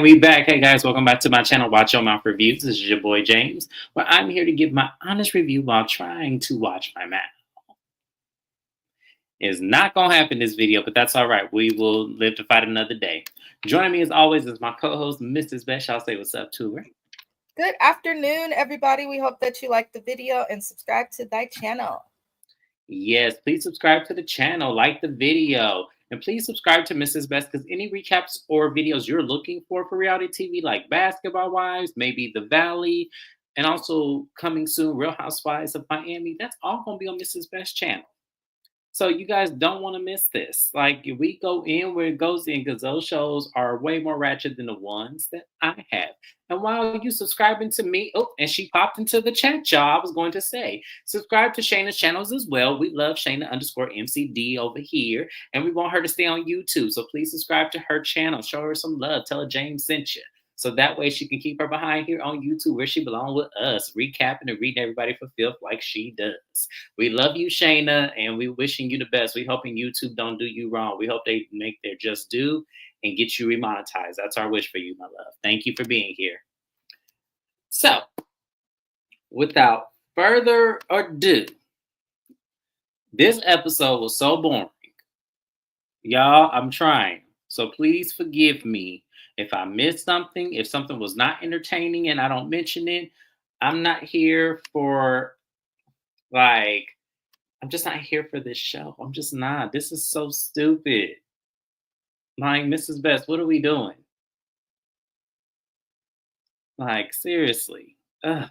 And we back. Hey guys, welcome back to my channel, Watch Your Mouth Reviews. This is your boy James, where I'm here to give my honest review while trying to watch my mouth. It's not gonna happen this video, but that's all right. We will live to fight another day. Joining me as always is my co-host, Mrs. Best. I'll say what's up to her. Good afternoon, everybody. We hope that you like the video and subscribe to thy channel. Yes, please subscribe to the channel, like the video, and please subscribe to Mrs. Best because any recaps or videos you're looking for reality TV, like Basketball Wives, maybe The Valley, and also coming soon, Real Housewives of Miami, that's all going to be on Mrs. Best channel. So you guys don't want to miss this. Like we go in where it goes in because those shows are way more ratchet than the ones that I have. And while you subscribing to me, oh, and she popped into the chat, y'all. I was going to say, subscribe to Shana's channels as well. We love Shana underscore MCD over here, and we want her to stay on YouTube. So please subscribe to her channel. Show her some love. Tell her James sent you. So that way she can keep her behind here on YouTube where she belongs with us, recapping and reading everybody for filth like she does. We love you, Shana, and we wishing you the best. We hoping YouTube don't do you wrong. We hope they make their just due and get you remonetized. That's our wish for you, my love. Thank you for being here. So, without further ado, this episode was so boring. Y'all, I'm trying. So please forgive me if I missed something, if something was not entertaining and I don't mention it. I'm not here for, I'm just not here for this show. I'm just not. This is so stupid. Like, Mrs. Best, what are we doing? Like, seriously. Ugh.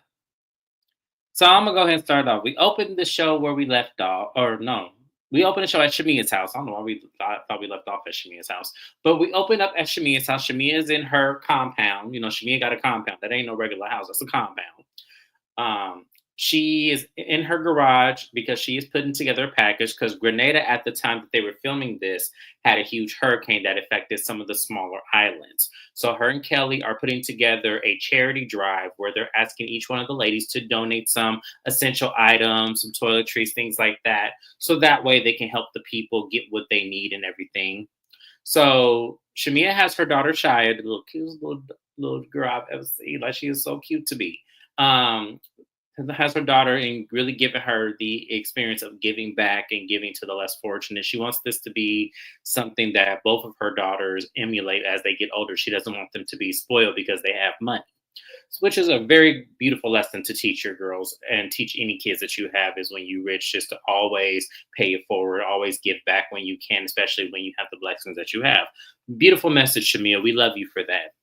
So I'm going to go ahead and start off. We opened the show where we left off, or no, we opened the show at Shamia's house. I don't know why we thought we left off at Shamia's house. But we opened up at Shamia's house. Shamia's in her compound. You know, Shamia got a compound. That ain't no regular house. That's a compound. She is in her garage because she is putting together a package because Grenada at the time that they were filming this had a huge hurricane that affected some of the smaller islands. So her and Kelly are putting together a charity drive where they're asking each one of the ladies to donate some essential items, some toiletries, things like that. So that way they can help the people get what they need and everything. So Shamia has her daughter Shia, the little cute little girl I've ever seen. Like, she is so cute to me. Has her daughter and really giving her the experience of giving back and giving to the less fortunate. She wants this to be something that both of her daughters emulate as they get older. She doesn't want them to be spoiled because they have money, which is a very beautiful lesson to teach your girls and teach any kids that you have, is when you're rich, just to always pay it forward, always give back when you can, especially when you have the blessings that you have. Beautiful message, Shamia. We love you for that.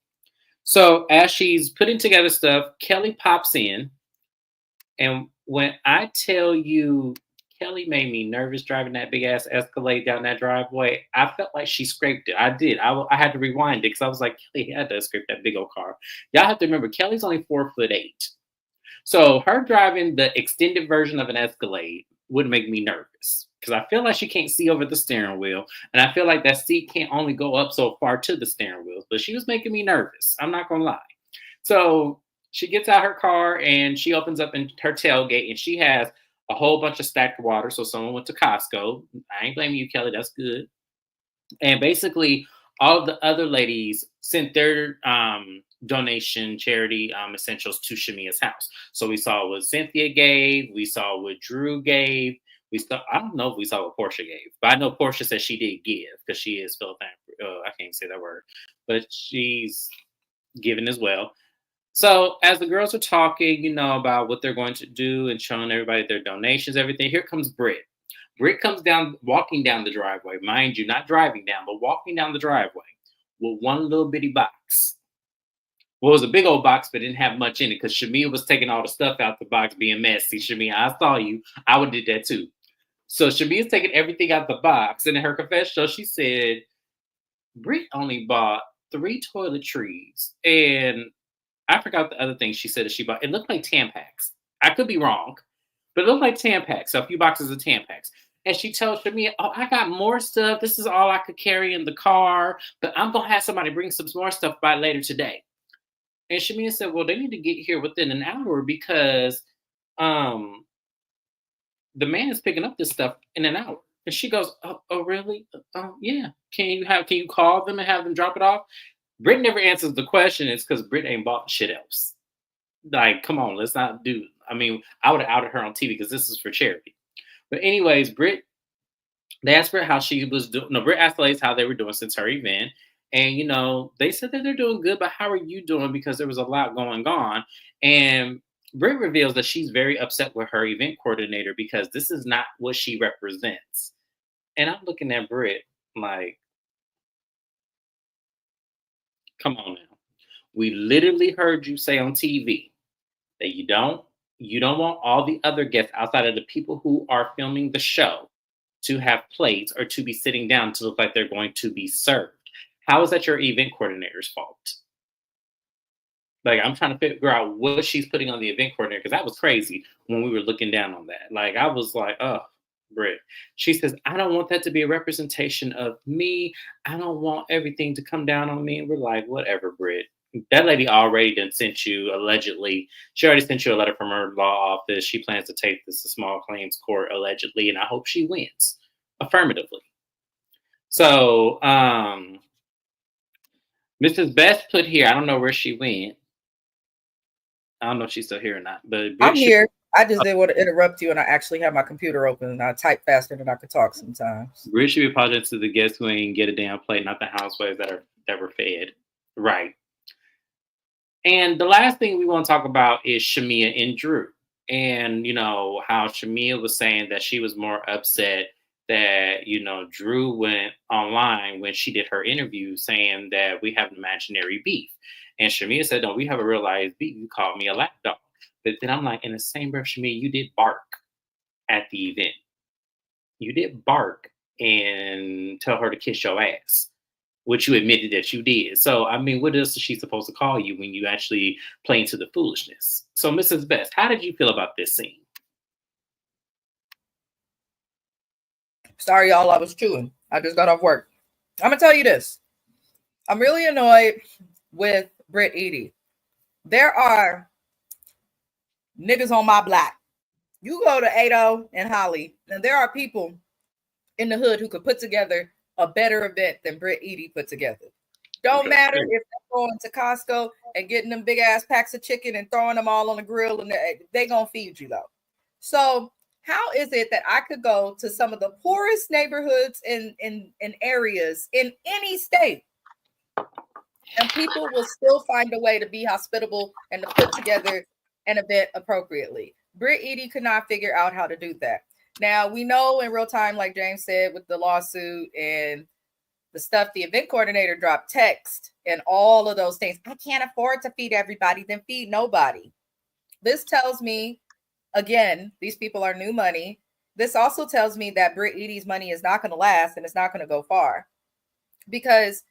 So as she's putting together stuff, Kelly pops in. And when I tell you, Kelly made me nervous driving that big ass Escalade down that driveway. I felt like she scraped it. I did. I had to rewind it because I was like, Kelly had to scrape that big old car. Y'all have to remember, Kelly's only 4'8". So her driving the extended version of an Escalade would make me nervous because I feel like she can't see over the steering wheel. And I feel like that seat can't only go up so far to the steering wheel. But she was making me nervous. I'm not going to lie. So she gets out her car and she opens up in her tailgate and she has a whole bunch of stacked water. So someone went to Costco. I ain't blaming you, Kelly. That's good. And basically, all of the other ladies sent their donation charity essentials to Shamia's house. So we saw what Cynthia gave. We saw what Drew gave. I don't know if we saw what Portia gave, but I know Portia said she did give because she is philanthropic. I can't say that word, but she's given as well. So as the girls are talking, about what they're going to do and showing everybody their donations, everything, here comes Britt. Britt comes down, walking down the driveway, mind you, not driving down, but walking down the driveway with one little bitty box. Well, it was a big old box, but didn't have much in it because Shamia was taking all the stuff out the box, being messy. Shamia, I saw you. I would have did that too. So Shamia's taking everything out the box, and in her confession, she said Britt only bought 3 toiletries, and I forgot the other thing she said that she bought. It looked like Tampax. I could be wrong, but it looked like Tampax. So a few boxes of Tampax. And she tells me, "Oh, I got more stuff. This is all I could carry in the car, but I'm going to have somebody bring some more stuff by later today." And Shamia said, "Well, they need to get here within an hour because the man is picking up this stuff in an hour." And she goes, "Oh really? Oh, yeah. Can you call them and have them drop it off?" Brit never answers the question. It's because Brit ain't bought shit else. Like, come on, let's not do. I mean, I would have outed her on TV because this is for charity. But anyways, Brit, they asked Brit how she was doing. No, Brit asked the ladies how they were doing since her event. And, they said that they're doing good, but how are you doing? Because there was a lot going on. And Brit reveals that she's very upset with her event coordinator because this is not what she represents. And I'm looking at Brit like, come on now. We literally heard you say on TV that you don't want all the other guests outside of the people who are filming the show to have plates or to be sitting down to look like they're going to be served. How is that your event coordinator's fault? Like, I'm trying to figure out what she's putting on the event coordinator because that was crazy when we were looking down on that. Like, I was like, oh, Britt. She says, I don't want that to be a representation of me. I don't want everything to come down on me. And we're like, whatever, Britt. That lady already done sent you, allegedly. She already sent you a letter from her law office. She plans to take this to small claims court, allegedly, and I hope she wins affirmatively. So, Mrs. Best put here, I don't know where she went. I don't know if she's still here or not, but I'm here. I just didn't want to interrupt you, and I actually have my computer open, and I type faster than I could talk sometimes. Brit should be apologizing to the guests who ain't get a damn plate, not the housewives that were fed. Right. And the last thing we want to talk about is Shamia and Drew. And, how Shamia was saying that she was more upset that, Drew went online when she did her interview saying that we have an imaginary beef. And Shamia said, no, we have a real life beef. You called me a lapdog. But then I'm like, in the same breath, Shamia, you did bark at the event. You did bark and tell her to kiss your ass, which you admitted that you did. So, I mean, what else is she supposed to call you when you actually play into the foolishness? So, Mrs. Best, how did you feel about this scene? Sorry, y'all, I was chewing. I just got off work. I'm going to tell you this. I'm really annoyed with Britt Edie. There are niggas on my block. You go to Ado and Holly, and there are people in the hood who could put together a better event than Britt Edie put together. Don't matter if they're going to Costco and getting them big ass packs of chicken and throwing them all on the grill, and they gonna feed you though. So how is it that I could go to some of the poorest neighborhoods in areas in any state, and people will still find a way to be hospitable and to put together an event appropriately? Britt Edie could not figure out how to do that. Now, we know in real time, like James said, with the lawsuit and the stuff, the event coordinator dropped text and all of those things. I can't afford to feed everybody, then feed nobody. This tells me, again, these people are new money. This also tells me that Britt Edie's money is not going to last and it's not going to go far because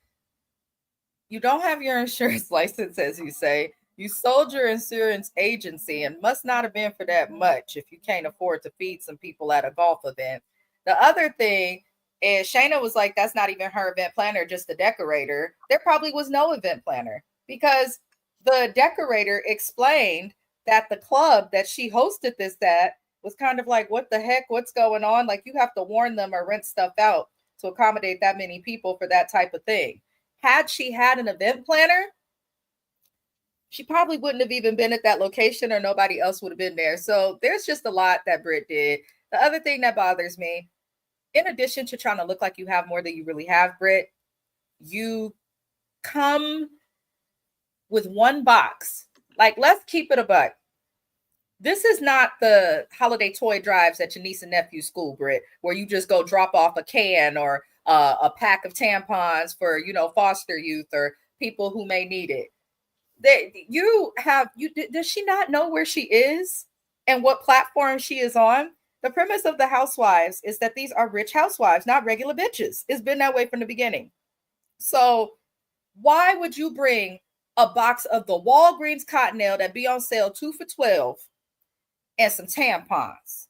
you don't have your insurance license, as you say. You sold your insurance agency and must not have been for that much if you can't afford to feed some people at a golf event. The other thing is Shana was like, that's not even her event planner, just the decorator. There probably was no event planner because the decorator explained that the club that she hosted this at was kind of like, what the heck, what's going on? Like, you have to warn them or rent stuff out to accommodate that many people for that type of thing. Had she had an event planner, she probably wouldn't have even been at that location or nobody else would have been there. So there's just a lot that Britt did. The other thing that bothers me, in addition to trying to look like you have more than you really have, Britt, you come with one box. Like, let's keep it a buck. This is not the holiday toy drives at your niece and nephew's school, Britt, where you just go drop off a can or a pack of tampons for, foster youth or people who may need it. Does she not know where she is and what platform she is on? The premise of the Housewives is that these are rich housewives, not regular bitches. It's been that way from the beginning. So why would you bring a box of the Walgreens Cottonelle that be on sale 2 for $12 and some tampons?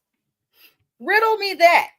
Riddle me that.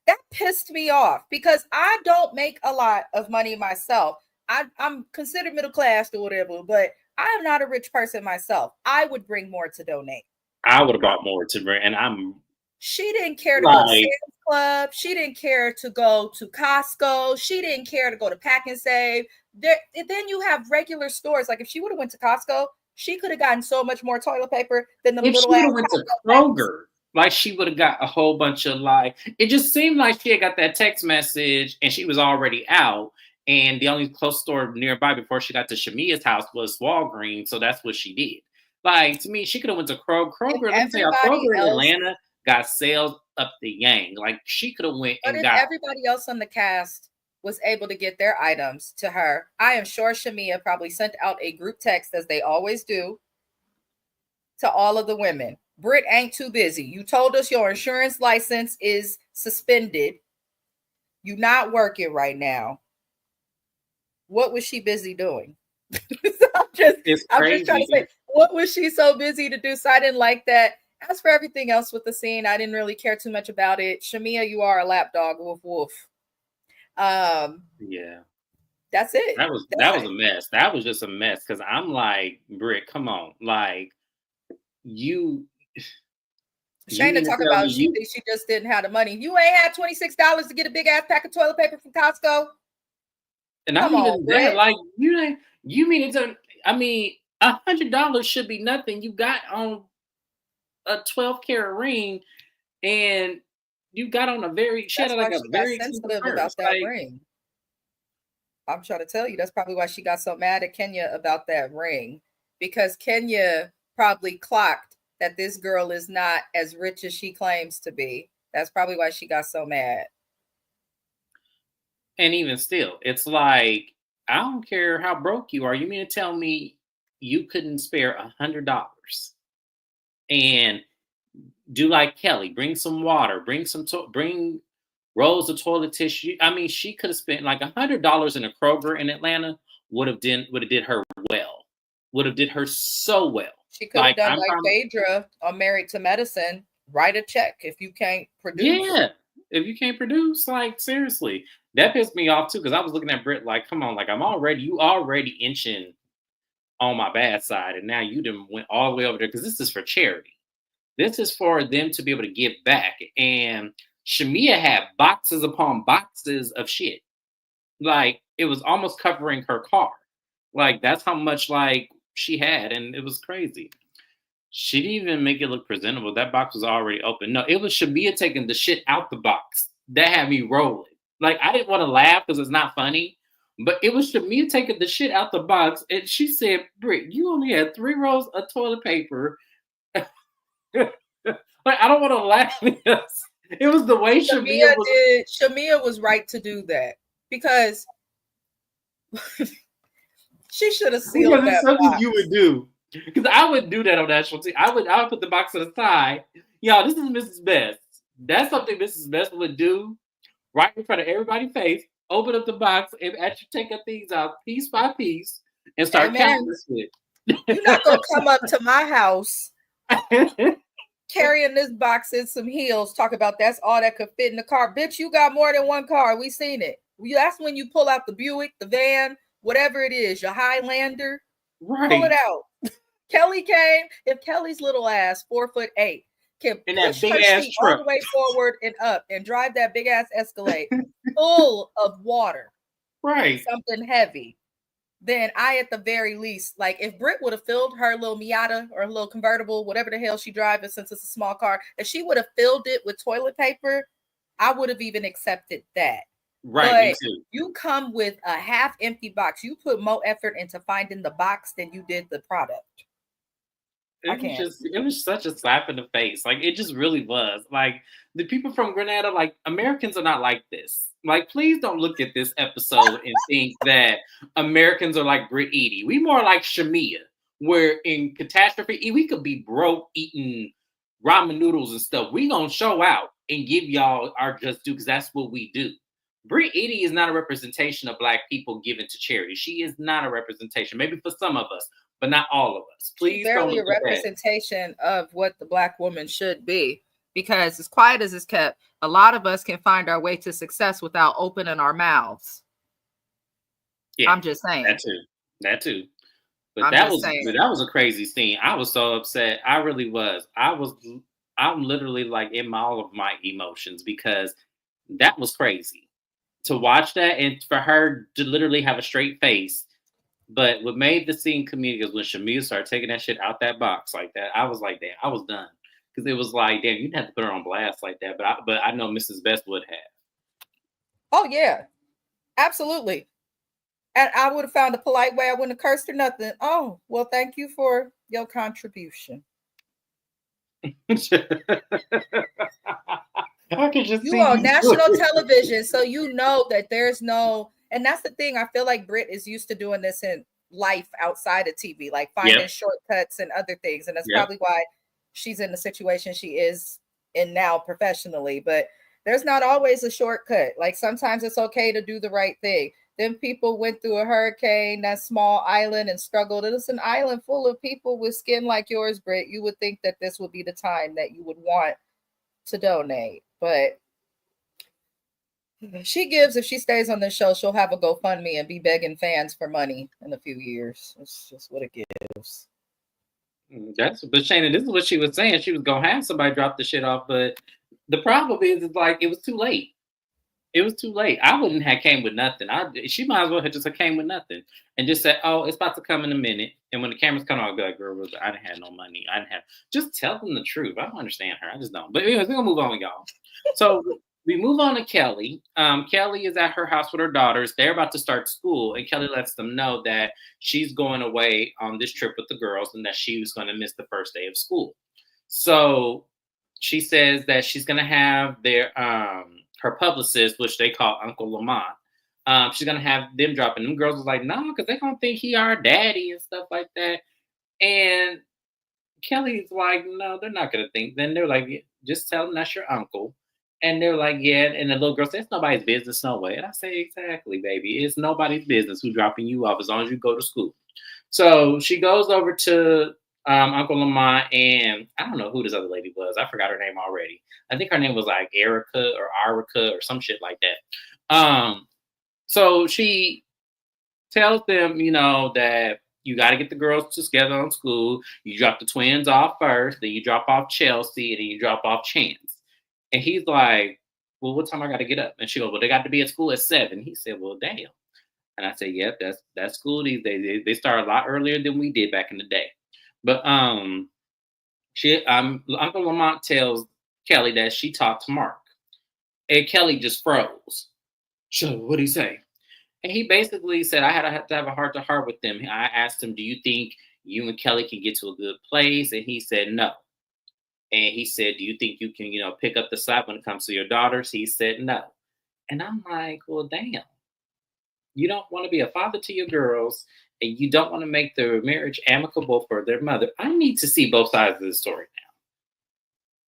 That pissed me off because I don't make a lot of money myself. I'm considered middle class or whatever, but I am not a rich person myself. I would bring more to donate. I would have brought more to bring, and she didn't care to go to Sam's Club. She didn't care to go to Costco. She didn't care to go to Pack and Save. then you have regular stores. Like if she would have went to Costco, she could have gotten so much more toilet paper than them If she little would ass have went to Costco packs. Kroger, like she would have got a whole bunch of like. It just seemed like she had got that text message and she was already out. And the only close store nearby before she got to Shamia's house was Walgreens, so that's what she did. Like to me, she could have went to Kroger. If Kroger, let me tell y'all, everybody Kroger in else, Atlanta got sales up the yang. Like she could have went but and if got. everybody else on the cast was able to get their items to her, I am sure Shamia probably sent out a group text, as they always do, to all of the women. Britt ain't too busy. You told us your insurance license is suspended. You not working right now. What was she busy doing? I'm just trying to say, what was she so busy to do? So I didn't like that. As for everything else with the scene, I didn't really care too much about it. Shamia, you are a lapdog. Woof woof. Yeah. That's it. That was a mess. That was just a mess. Cause I'm like, Britt, come on. Like you Shana talk about she just didn't have the money. You ain't had $26 to get a big ass pack of toilet paper from Costco. And I'm even there, like you mean it's $100 should be nothing. You got on a 12-karat ring, and you got on a very very sensitive about that ring. I'm trying to tell you, that's probably why she got so mad at Kenya about that ring, because Kenya probably clocked that this girl is not as rich as she claims to be. That's probably why she got so mad. And even still, it's like, I don't care how broke you are. You mean to tell me you couldn't spare $100 and do like Kelly, bring some water, bring rolls of toilet tissue. I mean, she could have spent like $100 in a Kroger in Atlanta would have did her well. Would have did her so well. She could have done like Phaedra on Married to Medicine. Write a check if you can't produce. Yeah, if you can't produce, like seriously, that pissed me off too. Because I was looking at Britt like, come on, like you already inching on my bad side, and now you done went all the way over there because this is for charity. This is for them to be able to give back. And Shamia had boxes upon boxes of shit. Like it was almost covering her car. Like that's how much like she had, and it was crazy. She didn't even make it look presentable. That box was already open. No, it was Shamia taking the shit out the box. That had me rolling. Like I didn't want to laugh because it's not funny, but it was Shamia taking the shit out the box, and she said, "Britt, you only had 3 rolls of toilet paper." Like I don't want to laugh because it was the way Shamia did. Shamia was right to do that because she should have sealed that something box. you would do. Because I would do that on national TV. I would put the box to the side. Y'all, this is Mrs. Best. That's something Mrs. Best would do right in front of everybody's face. Open up the box and actually take her things out piece by piece and start counting this shit. You're not gonna come up to my house carrying this box in some heels. Talk about that's all that could fit in the car. Bitch, you got more than one car. We seen it. That's when you pull out the Buick, the van, whatever it is, your Highlander. Right. Pull it out. Kelly came. If Kelly's little ass, 4'8", can push her seat all the way forward and up and drive that big ass Escalade full of water, right? Something heavy. Then I, at the very least, like if Britt would have filled her little Miata or a little convertible, whatever the hell she driving, since it's a small car, if she would have filled it with toilet paper, I would have even accepted that. Right. But you come with a half empty box. You put more effort into finding the box than you did the product. It was such a slap in the face. Like it just really was. Like the people from Grenada, like Americans are not like this. Like, please don't look at this episode and think that Americans are like Britt Edie. We more like Shamia, where in Catastrophe, we could be broke eating ramen noodles and stuff. We gonna show out and give y'all our just due because that's what we do. Britt Edie is not a representation of Black people given to charity. She is not a representation. Maybe for some of us, but not all of us. Please, she's barely a representation of what the Black woman should be. Because as quiet as it's kept, a lot of us can find our way to success without opening our mouths. Yeah, I'm just saying. That too. But that was a crazy scene. I was so upset. I really was. I'm literally like in all of my emotions because that was crazy. to watch that and for her to literally have a straight face. But what made the scene comedic is when Shamia started taking that shit out that box like that. I was like, damn, I was done. Because it was like, damn, you didn't have to put her on blast like that. But I know Mrs. Best would have. Oh yeah, absolutely. And I would have found a polite way. I wouldn't have cursed or nothing. Oh, well, thank you for your contribution. I could just You see are you. national television, so you know that there's no, and that's the thing. I feel like Britt is used to doing this in life outside of TV, like finding Yep. shortcuts and other things. And that's Yep. probably why she's in the situation she is in now professionally. But there's not always a shortcut. Like sometimes it's okay to do the right thing. Then people went through a hurricane, that small island, and struggled. It's an island full of people with skin like yours, Britt. You would think that this would be the time that you would want to donate. But she gives, if she stays on this show, she'll have a GoFundMe and be begging fans for money in a few years. It's just what it gives. But Shana, this is what she was saying. She was gonna have somebody drop the shit off, but the problem is like it was too late. It was too late. I wouldn't have came with nothing. She might as well have just came with nothing and just said, "Oh, it's about to come in a minute." And when the cameras come on, I'll be like, "Girl, I didn't have no money. I didn't have." Just tell them the truth. I don't understand her. I just don't. But anyways, we're gonna move on, y'all. So we move on to Kelly. Kelly is at her house with her daughters. They're about to start school, and Kelly lets them know that she's going away on this trip with the girls and that she was going to miss the first day of school. So she says that she's going to have her publicist, which they call Uncle Lamont. She's gonna have them dropping. Them girls was like, no, because they're gonna think he our daddy and stuff like that. And Kelly's like, no, they're not gonna think. Then they're like, just tell them that's your uncle. And they're like, yeah. And the little girl says, it's nobody's business, no way. And I say, exactly, baby. It's nobody's business who's dropping you off as long as you go to school. So she goes over to Uncle Lamont, and I don't know who this other lady was. I forgot her name already. I think her name was like Erica or Arica or some shit like that. So she tells them, that you got to get the girls together on school. You drop the twins off first, then you drop off Chelsea, and then you drop off Chance. And he's like, well, what time I got to get up? And she goes, well, they got to be at school at 7. He said, well, damn. And I said, yep, that's school these days. They start a lot earlier than we did back in the day. But Uncle Lamont tells Kelly that she talked to Mark. And Kelly just froze. So what'd he say? And he basically said, I had to have a heart-to-heart with them. I asked him, do you think you and Kelly can get to a good place? And he said, no. And he said, do you think you can, pick up the slack when it comes to your daughters? He said, no. And I'm like, well, damn. You don't want to be a father to your girls, and you don't want to make their marriage amicable for their mother. I need to see both sides of the story now.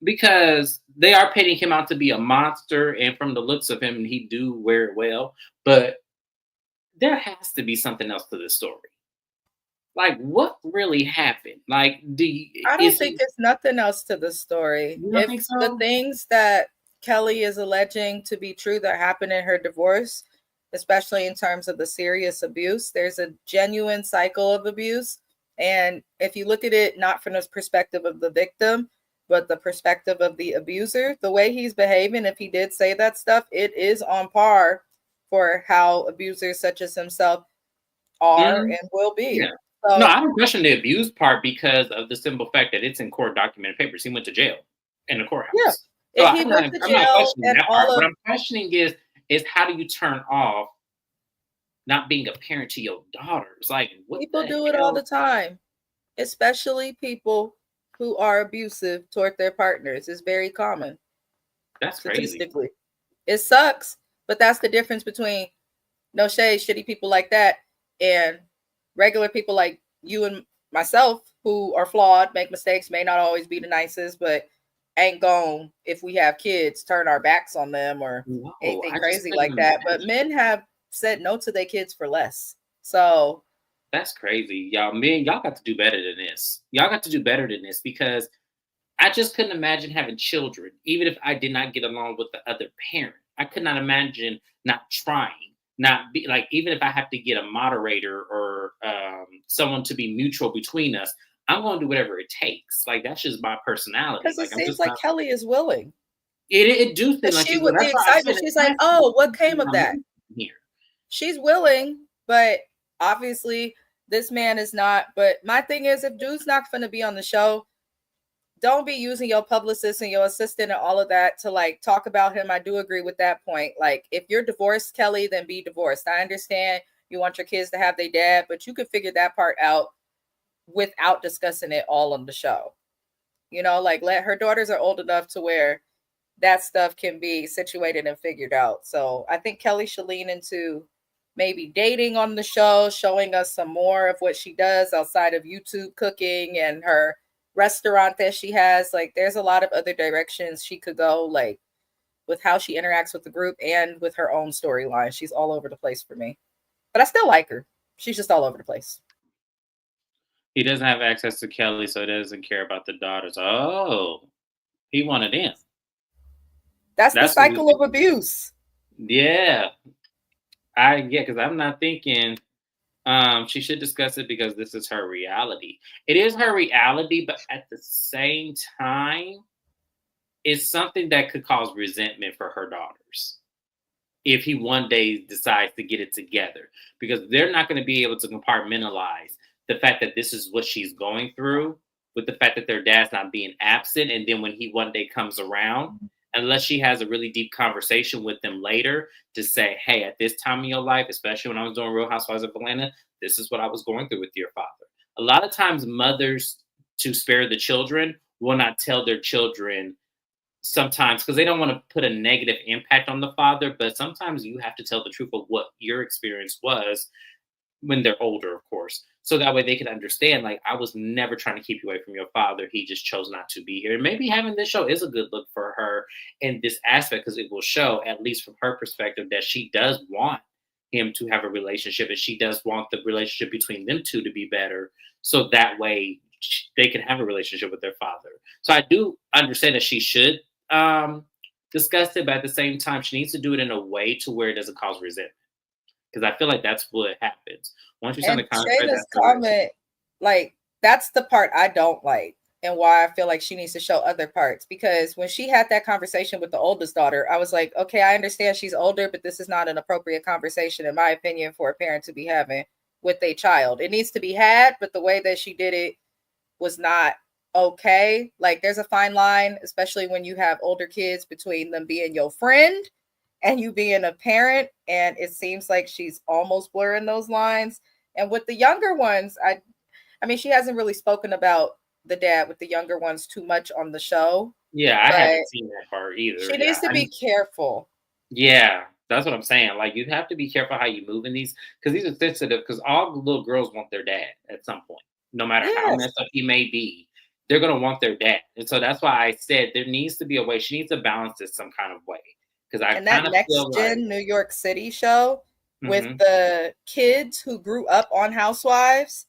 Because they are painting him out to be a monster, and from the looks of him, he do wear it well. But there has to be something else to this story. Like, what really happened? Like, I don't think there's nothing else to the story. You don't If think so? the things that Kelly is alleging to be true that happened in her divorce, especially in terms of the serious abuse, there's a genuine cycle of abuse. And if you look at it not from the perspective of the victim, but the perspective of the abuser, the way he's behaving, if he did say that stuff, it is on par for how abusers such as himself are and will be. Yeah. So, no, I don't question the abuse part because of the simple fact that it's in court documented papers. He went to jail in the courthouse. Yeah. So If he went to jail and all what I'm questioning is how do you turn off not being a parent to your daughters? Like, what people do it all the time, especially people who are abusive toward their partners. It's very common. That's statistically. Crazy. It sucks, but that's the difference between no shade, shitty people like that and regular people like you and myself who are flawed, make mistakes, may not always be the nicest, but ain't gone if we have kids turn our backs on them or anything crazy like that. But men have said no to their kids for less. So that's crazy. Y'all got to do better than this. Y'all got to do better than this because I just couldn't imagine having children, even if I did not get along with the other parent. I could not imagine not trying, not be like, even if I have to get a moderator or someone to be mutual between us, I'm going to do whatever it takes. Like, that's just my personality. Because it seems like Kelly is willing. It do seem But like she she's willing. with the That's why I said excitement, it she's like, has to be "Oh, what came something of I'm that?" missing here. She's willing, but obviously this man is not. But my thing is, if dude's not going to be on the show, don't be using your publicist and your assistant and all of that to like talk about him. I do agree with that point. Like, if you're divorced, Kelly, then be divorced. I understand you want your kids to have their dad, but you could figure that part out without discussing it all on the show. You know, like, let her daughters are old enough to where that stuff can be situated and figured out. So I think Kelly should lean into maybe dating on the show, showing us some more of what she does outside of YouTube cooking and her restaurant that she has. Like, there's a lot of other directions she could go, like with how she interacts with the group and with her own storyline. She's all over the place for me, but I still like her. She's just all over the place. He doesn't have access to Kelly, so he doesn't care about the daughters. Oh, he wanted in. That's the That's what cycle of abuse. yeah. Because I'm not thinking she should discuss it because this is her reality. It is her reality, but at the same time, it's something that could cause resentment for her daughters if he one day decides to get it together, because they're not going to be able to compartmentalize the fact that this is what she's going through with the fact that their dad's not being absent. And then when he one day comes around, unless she has a really deep conversation with them later to say, hey, at this time in your life, especially when I was doing Real Housewives of Atlanta, this is what I was going through with your father. A lot of times, mothers, to spare the children, will not tell their children sometimes because they don't want to put a negative impact on the father, but sometimes you have to tell the truth of what your experience was when they're older, of course, so that way they can understand, like, I was never trying to keep you away from your father, he just chose not to be here. And maybe having this show is a good look for her in this aspect, because it will show, at least from her perspective, that she does want him to have a relationship, and she does want the relationship between them two to be better, so that way they can have a relationship with their father. So I do understand that she should discuss it, but at the same time, she needs to do it in a way to where it doesn't cause resentment. Because I feel like that's what happens. Once you send And the contract, Shayna's that's the risk. comment, like, that's the part I don't like and why I feel like she needs to show other parts. Because when she had that conversation with the oldest daughter, I was like, okay, I understand she's older, but this is not an appropriate conversation, in my opinion, for a parent to be having with a child. It needs to be had, but the way that she did it was not okay. Like, there's a fine line, especially when you have older kids, between them being your friend and you being a parent. And it seems like she's almost blurring those lines. And with the younger ones, I mean, she hasn't really spoken about the dad with the younger ones too much on the show, Yeah, I but haven't seen that part either. she Yeah, needs to be careful. yeah, that's what I'm saying. Like, you have to be careful how you move in these, because these are sensitive. Because all the little girls want their dad at some point, no matter how Yes. messed up he may be. They're gonna want their dad, and so that's why I said there needs to be a way. She needs to balance this some kind of way, because I And that kind of next feel like, gen New York City show with mhm. the kids who grew up on Housewives,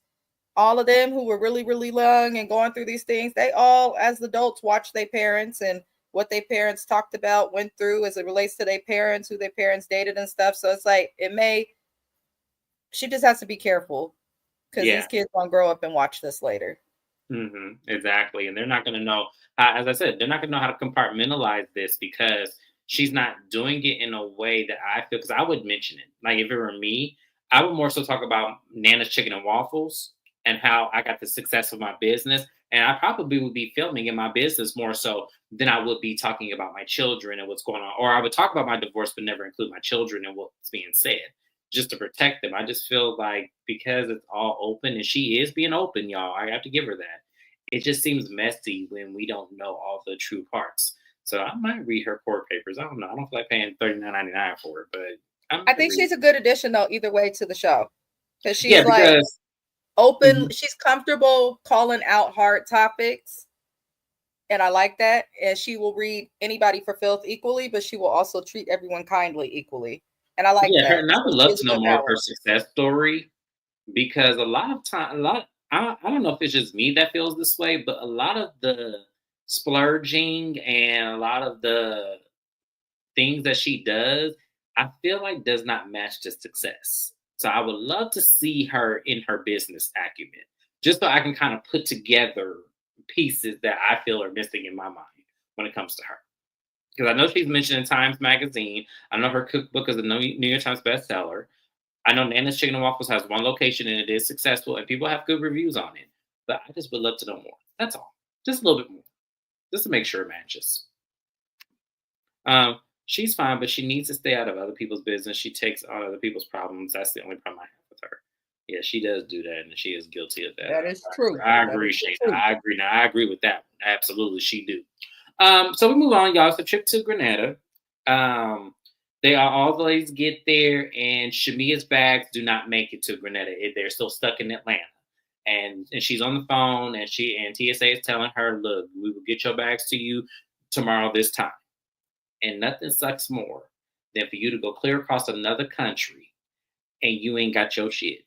all of them who were really, really young and going through these things, they all, as adults, watched their parents and what their parents talked about, went through as it relates to their parents, who their parents dated and stuff. So it's like, she just has to be careful because these Yeah. kids won't grow up and watch this later. Exactly. And they're not going to know, as I said, they're not going to know how to compartmentalize this, because she's not doing it in a way that I feel. Because I would mention it. Like, if it were me, I would more so talk about Nana's Chicken and Waffles and how I got the success of my business. And I probably would be filming in my business more so than I would be talking about my children and what's going on. Or I would talk about my divorce, but never include my children and what's being said, just to protect them. I just feel like, because it's all open, and she is being open, y'all, I have to give her that. It just seems messy when we don't know all the true parts. So I might read her court papers. I don't know. I don't feel like paying $39.99 for it, but I I might think read. she's a good addition, though, either way to the show. Because Yeah, she's like because open, mhm. she's comfortable calling out hard topics. And I like that. And she will read anybody for filth equally, but she will also treat everyone kindly equally. And I like Yeah, her, that. and I So would she love is to a know good more of her balance. success story, because a lot of time, I don't know if it's just me that feels this way, but a lot of the splurging and a lot of the things that she does, I feel like does not match the success. So I would love to see her in her business acumen, just so I can kind of put together pieces that I feel are missing in my mind when it comes to her. Because I know she's mentioned in Times Magazine. I know her cookbook is a New York Times bestseller. I know Nana's Chicken and Waffles has one location and it is successful, and people have good reviews on it. But I just would love to know more. That's all. Just a little bit more, just to make sure it matches. She's fine, but she needs to stay out of other people's business. She takes on other people's problems. That's the only problem I have with her. Yeah, she does do that, and she is guilty of that. That is true. I That agree, is Shana. true. I agree. Now I agree with that one. Absolutely, she do. So we move on, y'all. It's a trip to Grenada. They are always get there, and Shamia's bags do not make it to Grenada. They're still stuck in Atlanta. And she's on the phone, and TSA is telling her, "Look, we will get your bags to you tomorrow this time." And nothing sucks more than for you to go clear across another country and you ain't got your shit.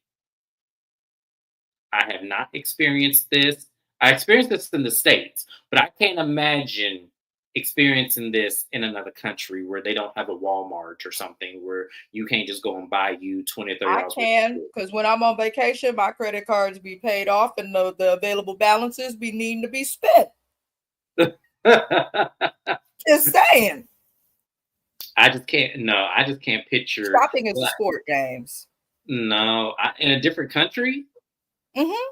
I have not experienced this. I experienced this in the States, but I can't imagine experiencing this in another country where they don't have a Walmart or something where you can't just go and buy you 20 or 30 I dollars. can, because when I'm on vacation, my credit cards be paid off and the available balances be needing to be spent. Just saying. I just can't. No, I just can't picture. Shopping is a sport, James. No, in a different country. Mm-hmm.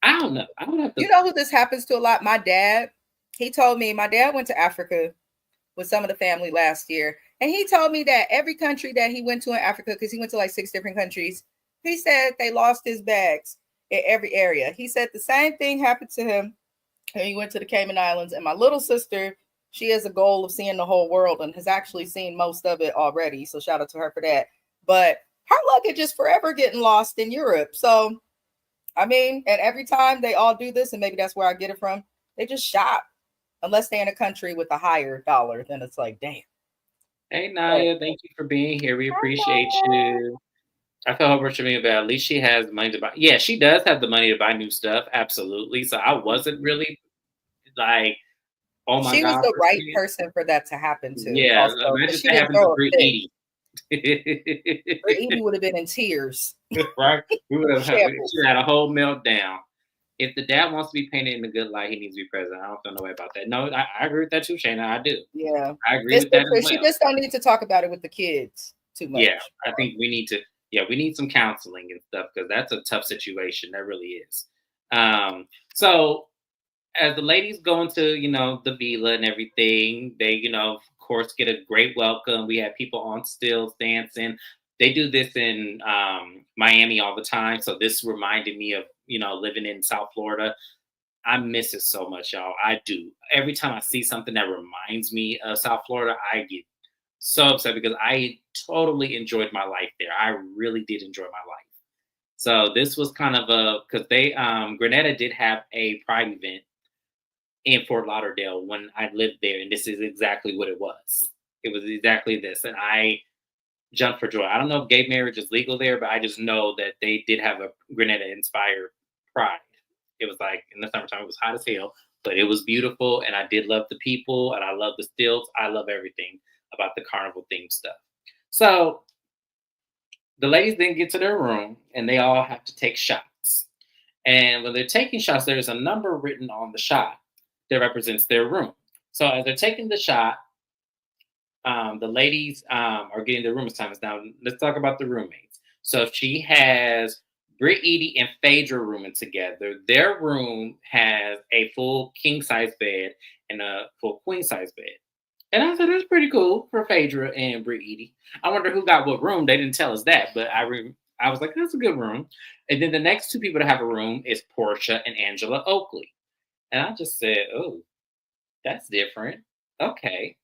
I don't know. I don't have to. You know who this happens to a lot? My dad. He told me my dad went to Africa with some of the family last year, and he told me that every country that he went to in Africa, because he went to like 6 different countries, he said they lost his bags in every area. He said the same thing happened to him when he went to the Cayman Islands. And my little sister, she has a goal of seeing the whole world and has actually seen most of it already. So shout out to her for that. But her luggage is forever getting lost in Europe. So, I mean, and every time they all do this, and maybe that's where I get it from, they just shop. Unless they're in a country with a higher dollar, then it's like, damn. Hey, Naya, thank you for being here. We appreciate you. I feel horrible for me, but at least she has money to buy. Yeah, she does have the money to buy new stuff. Absolutely. So I wasn't really like, oh my She was God. the right person for that to happen to. Yeah, Also, imagine she that didn't happened to throw a Britt fit. Edie. Britt Edie would have been in tears. Right? We would have she had a whole meltdown. If the dad wants to be painted in a good light, he needs to be present. I don't feel no way about that. No, I agree with that too, Shana. I do. Yeah. I agree with that as well. She just don't need to talk about it with the kids too much. Yeah, I think we need to. Yeah, we need some counseling and stuff because that's a tough situation. That really is. So as the ladies go into, the villa and everything, they, of course, get a great welcome. We have people on stills dancing. They do this in Miami all the time. So this reminded me of, living in South Florida. I miss it so much, y'all. I do. Every time I see something that reminds me of South Florida, I get so upset because I totally enjoyed my life there. I really did enjoy my life. So this was kind of because Grenada did have a pride event in Fort Lauderdale when I lived there, and this is exactly what it was. It was exactly this, and I jumped for joy. I don't know if gay marriage is legal there, but I just know that they did have a Grenada-inspired pride. It was like in the summertime, it was hot as hell, but it was beautiful, and I did love the people, and I love the stills. I love everything about the carnival themed stuff. So the ladies then get to their room, and they all have to take shots. And when they're taking shots, there's a number written on the shot that represents their room. So as they're taking the shot, the ladies are getting their room assignments. Now, let's talk about the roommates. So if she has Britt Edie and Phaedra rooming together, their room has a full king-size bed and a full queen-size bed. And I said, that's pretty cool for Phaedra and Britt Edie. I wonder who got what room. They didn't tell us that, but I was like, that's a good room. And then the next two people to have a room is Portia and Angela Oakley. And I just said, oh, that's different. Okay.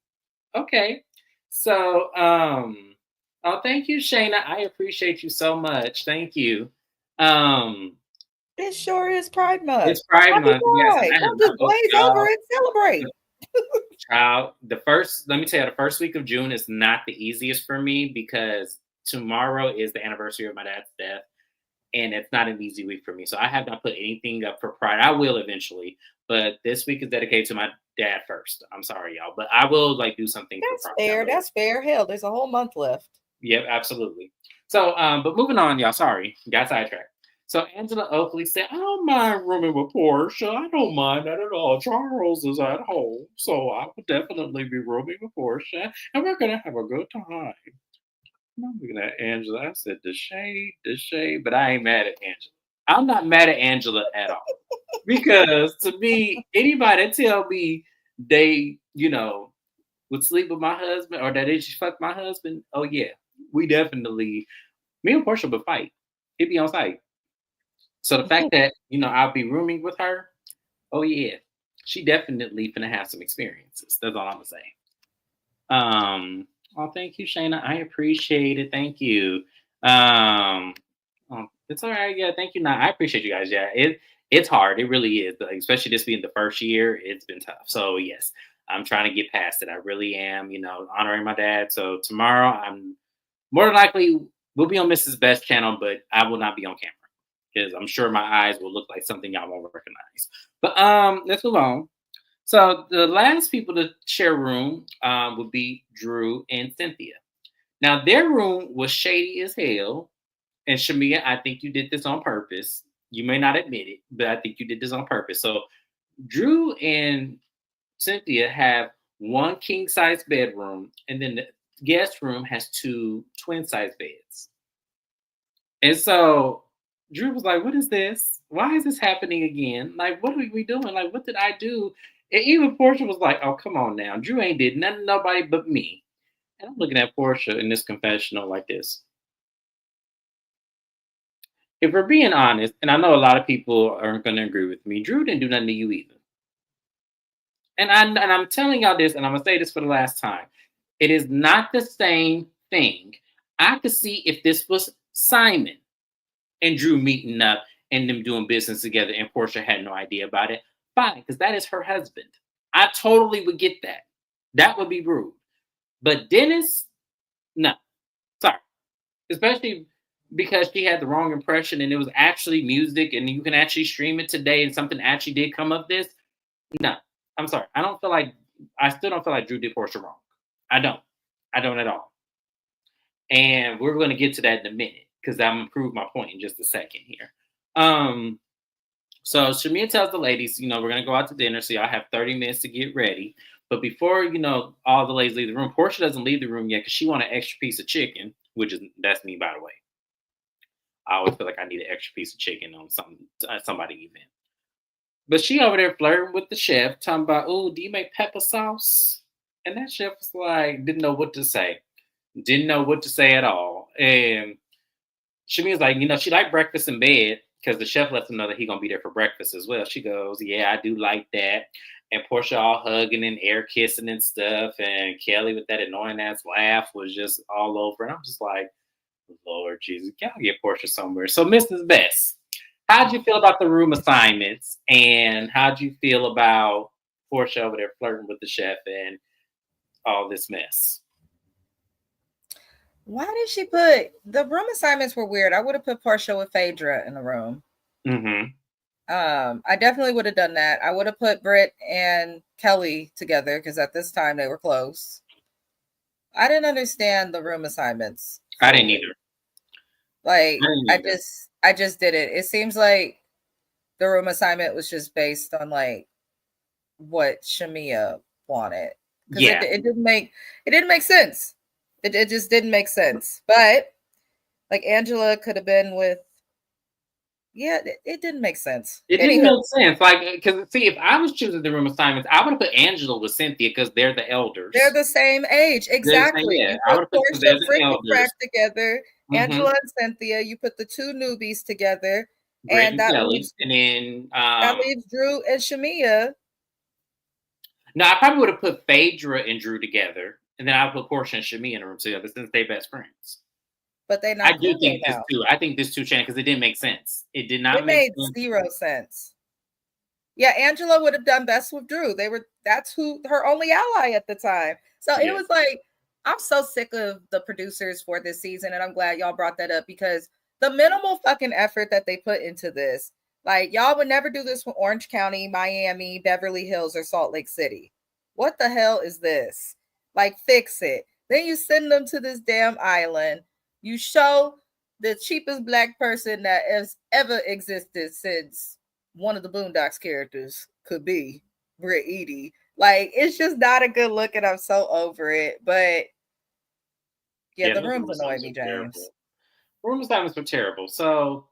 So, oh, thank you, Shana. I appreciate you so much. Thank you. It sure is Pride Month. It's Pride Month. Yes, don't just blaze over and celebrate. Child, let me tell you, the first week of June is not the easiest for me because tomorrow is the anniversary of my dad's death. And it's not an easy week for me. So I have not put anything up for Pride. I will eventually, but this week is dedicated to my dad first. I'm sorry, y'all, but I will do something for Pride. Fair. That's fair. Hell, there's a whole month left. Yep, absolutely. So, but moving on, y'all. Sorry, got sidetracked. So Angela Oakley said, I don't mind rooming with Portia. I don't mind that at all. Charles is at home, so I would definitely be rooming with Portia, and we're gonna have a good time. And I'm looking at Angela. I said, the shade, but I ain't mad at Angela. I'm not mad at Angela at all. Because to me, anybody that tell me they, would sleep with my husband or that they should fuck my husband, oh yeah, we definitely, me and Portia would fight. It'd be on site. So the fact that, I'll be rooming with her, oh yeah, she definitely finna have some experiences. That's all I'm gonna say. Oh, thank you, Shana. I appreciate it. Thank you. It's all right. Yeah, thank you. Nah, I appreciate you guys. Yeah, it's hard. It really is. Like, especially this being the first year, it's been tough. So yes, I'm trying to get past it. I really am. Honoring my dad. So tomorrow, I'm more than likely will be on Mrs. Best channel, but I will not be on camera because I'm sure my eyes will look like something y'all won't recognize. But let's move on. So the last people to share room would be Drew and Cynthia. Now their room was shady as hell. And Shamia, I think you did this on purpose. You may not admit it, but I think you did this on purpose. So Drew and Cynthia have one king size bedroom, and then the guest room has two twin size beds. And so Drew was like, "What is this? Why is this happening again? Like, what are we doing? Like, what did I do?" And even Portia was like, "Oh, come on now. Drew ain't did nothing, nobody but me." And I'm looking at Portia in this confessional like this. If we're being honest, and I know a lot of people aren't going to agree with me, Drew didn't do nothing to you either. And I'm telling y'all this, and I'm gonna say this for the last time. It is not the same thing. I could see if this was Simon and Drew meeting up and them doing business together, and Portia had no idea about it. Fine, because that is her husband. I totally would get that. That would be rude. But Dennis, no, sorry. Especially because she had the wrong impression and it was actually music and you can actually stream it today and something actually did come of this. No, I'm sorry. I still don't feel like Drew did Portia wrong. I don't. I don't at all. And we're going to get to that in a minute because I'm going to prove my point in just a second here. So Shamia tells the ladies, we're going to go out to dinner. So y'all have 30 minutes to get ready. But before, all the ladies leave the room, Portia doesn't leave the room yet because she wants an extra piece of chicken, that's me, by the way. I always feel like I need an extra piece of chicken on somebody event. But she over there flirting with the chef, talking about, "Oh, do you make pepper sauce?" And that chef was like, didn't know what to say. Didn't know what to say at all. And Shamia's like, she liked breakfast in bed because the chef lets her know that he's going to be there for breakfast as well. She goes, "Yeah, I do like that." And Portia all hugging and air kissing and stuff. And Kelly with that annoying ass laugh was just all over. And I'm just like, Lord Jesus, y'all get Portia somewhere. So, Mrs. Best, how'd you feel about the room assignments? And how'd you feel about Portia over there flirting with the chef and all this mess? Why did she put the room assignments were weird? I would have put Portia with Phaedra in the room. Mm-hmm. I definitely would have done that. I would have put Britt and Kelly together because at this time they were close. I didn't understand the room assignments. I didn't either. Like I just did it. It seems like the room assignment was just based on like what Shamia wanted. Yeah. It didn't make sense. It just didn't make sense. But like Angela could have been with it didn't make sense. It didn't make sense. Like, because see, if I was choosing the room assignments, I would have put Angela with Cynthia because they're the elders. They're the same age. Exactly. Yeah, I would have put Portia, Britt, and Crack together. Mm-hmm. Angela and Cynthia. You put the two newbies together. Britt and that leaves, and then that leaves Drew and Shamia. No, I probably would have put Phaedra and Drew together, and then I would put Portia and Shamia in the room together since they're best friends. But they not. I do think this too. I think this too, Shannon, because it didn't make sense. It did not. It made zero sense. Yeah, Angela would have done best with Drew. That's who her only ally at the time. So it was like, I'm so sick of the producers for this season, and I'm glad y'all brought that up because the minimal fucking effort that they put into this, like y'all would never do this with Orange County, Miami, Beverly Hills, or Salt Lake City. What the hell is this? Like, fix it. Then you send them to this damn island. You show the cheapest black person that has ever existed since one of the Boondocks characters could be Britt Eady. Like, it's just not a good look, and I'm so over it. But yeah, the the rooms room annoy assignments me, were James. terrible. Room assignments were terrible. So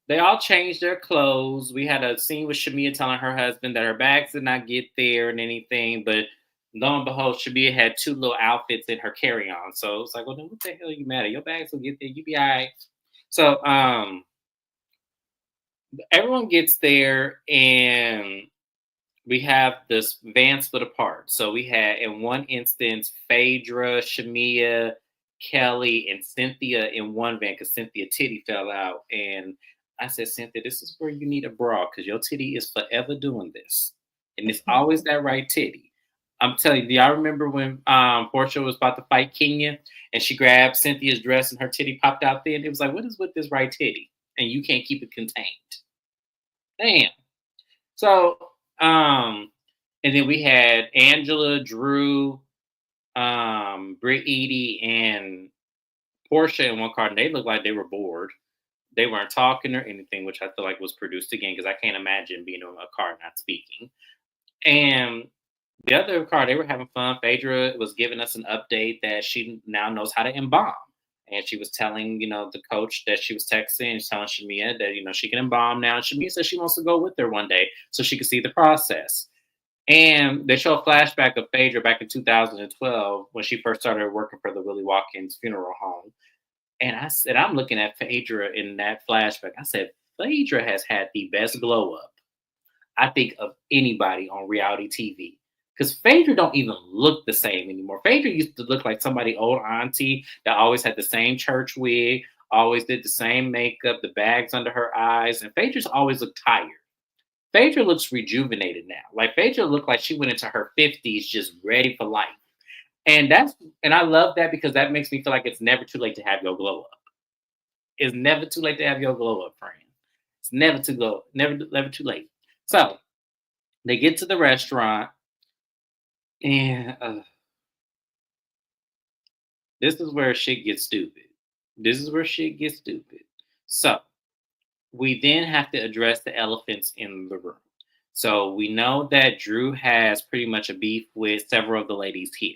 they all changed their clothes. We had a scene with Shamia telling her husband that her bags did not get there and anything, but lo and behold, Shamia had two little outfits in her carry-on. So it's like, well, then what the hell are you mad at? Your bags will get there. You be all right. So everyone gets there, and we have this van split apart. So we had, in one instance, Phaedra, Shamia, Kelly, and Cynthia in one van because Cynthia titty fell out. And I said, Cynthia, this is where you need a bra because your titty is forever doing this. And it's always that right titty. I'm telling you, do y'all remember when Portia was about to fight Kenya and she grabbed Cynthia's dress and her titty popped out there? And it was like, what is with this right titty? And you can't keep it contained. Damn. So, and then we had Angela, Drew, Britt Eady, and Portia in one card, and they looked like they were bored. They weren't talking or anything, which I feel like was produced again because I can't imagine being on a card not speaking. And the other card, they were having fun. Phaedra was giving us an update that she now knows how to embalm. And she was telling, the coach that she was texting and telling Shamia that, she can embalm now. And Shamia said she wants to go with her one day so she could see the process. And they show a flashback of Phaedra back in 2012 when she first started working for the Willie Watkins funeral home. And I said, I'm looking at Phaedra in that flashback. I said, Phaedra has had the best glow up, I think, of anybody on reality TV. Because Phaedra don't even look the same anymore. Phaedra used to look like somebody old auntie that always had the same church wig, always did the same makeup, the bags under her eyes. And Phaedra's always looked tired. Phaedra looks rejuvenated now. Like Phaedra looked like she went into her 50s just ready for life. And I love that because that makes me feel like it's never too late to have your glow up. It's never too late to have your glow up, friend. It's never never too late. So they get to the restaurant, and this is where shit gets stupid. So we then have to address the elephants in the room. So we know that Drew has pretty much a beef with several of the ladies here.